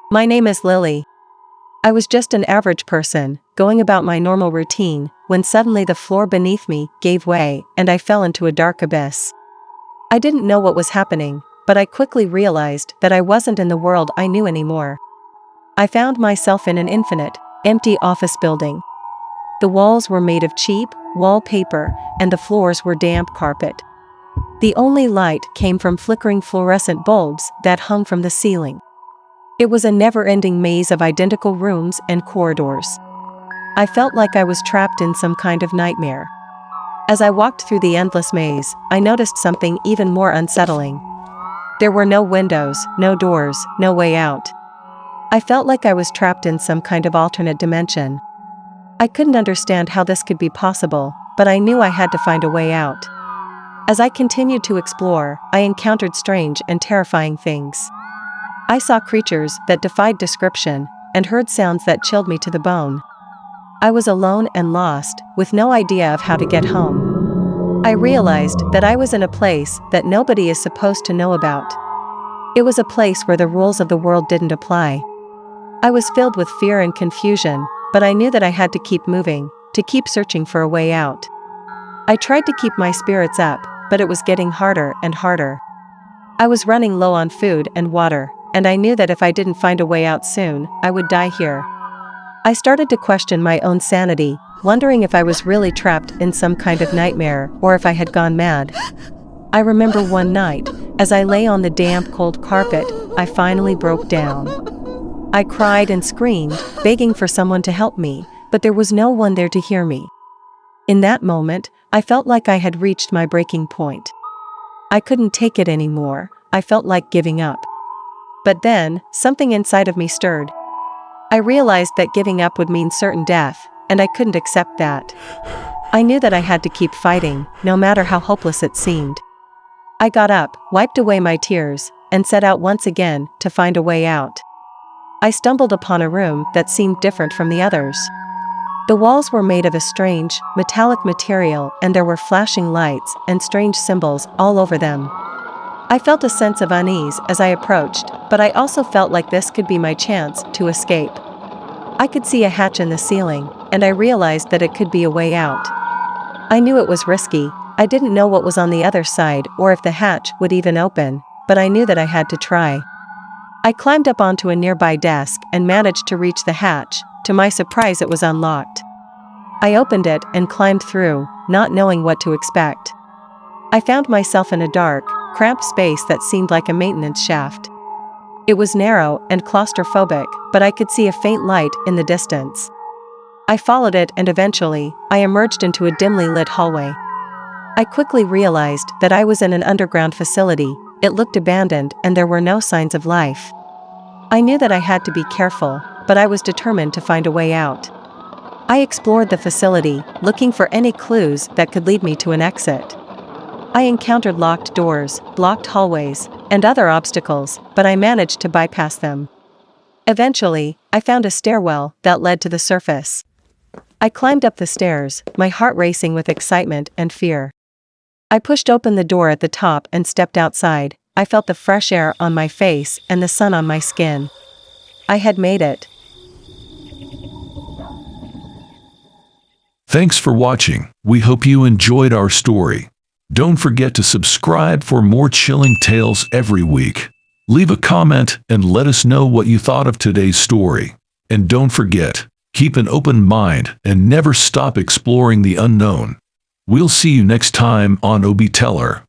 My name is Lily. I was just an average person, going about my normal routine, when suddenly the floor beneath me gave way and I fell into a dark abyss. I didn't know what was happening, but I quickly realized that I wasn't in the world I knew anymore. I found myself in an infinite, empty office building. The walls were made of cheap wallpaper, and the floors were damp carpet. The only light came from flickering fluorescent bulbs that hung from the ceiling. It was a never-ending maze of identical rooms and corridors. I felt like I was trapped in some kind of nightmare. As I walked through the endless maze, I noticed something even more unsettling. There were no windows, no doors, no way out. I felt like I was trapped in some kind of alternate dimension. I couldn't understand how this could be possible, but I knew I had to find a way out. As I continued to explore, I encountered strange and terrifying things. I saw creatures that defied description, and heard sounds that chilled me to the bone. I was alone and lost, with no idea of how to get home. I realized that I was in a place that nobody is supposed to know about. It was a place where the rules of the world didn't apply. I was filled with fear and confusion, but I knew that I had to keep moving, to keep searching for a way out. I tried to keep my spirits up, but it was getting harder and harder. I was running low on food and water, and I knew that if I didn't find a way out soon, I would die here. I started to question my own sanity, wondering if I was really trapped in some kind of nightmare or if I had gone mad. I remember one night, as I lay on the damp, cold carpet, I finally broke down. I cried and screamed, begging for someone to help me, but there was no one there to hear me. In that moment, I felt like I had reached my breaking point. I couldn't take it anymore. I felt like giving up. But then, something inside of me stirred. I realized that giving up would mean certain death, and I couldn't accept that. I knew that I had to keep fighting, no matter how hopeless it seemed. I got up, wiped away my tears, and set out once again to find a way out. I stumbled upon a room that seemed different from the others. The walls were made of a strange, metallic material, and there were flashing lights and strange symbols all over them. I felt a sense of unease as I approached, but I also felt like this could be my chance to escape. I could see a hatch in the ceiling, and I realized that it could be a way out. I knew it was risky. I didn't know what was on the other side or if the hatch would even open, but I knew that I had to try. I climbed up onto a nearby desk and managed to reach the hatch. To my surprise, it was unlocked. I opened it and climbed through, not knowing what to expect. I found myself in a dark, cramped space that seemed like a maintenance shaft. It was narrow and claustrophobic, but I could see a faint light in the distance. I followed it and eventually, I emerged into a dimly lit hallway. I quickly realized that I was in an underground facility. It looked abandoned and there were no signs of life. I knew that I had to be careful, but I was determined to find a way out. I explored the facility, looking for any clues that could lead me to an exit. I encountered locked doors, blocked hallways, and other obstacles, but I managed to bypass them. Eventually, I found a stairwell that led to the surface. I climbed up the stairs, my heart racing with excitement and fear. I pushed open the door at the top and stepped outside. I felt the fresh air on my face and the sun on my skin. I had made it. Thanks for watching. We hope you enjoyed our story. Don't forget to subscribe for more chilling tales every week. Leave a comment and let us know what you thought of today's story. And don't forget, keep an open mind and never stop exploring the unknown. We'll see you next time on ObieTeller.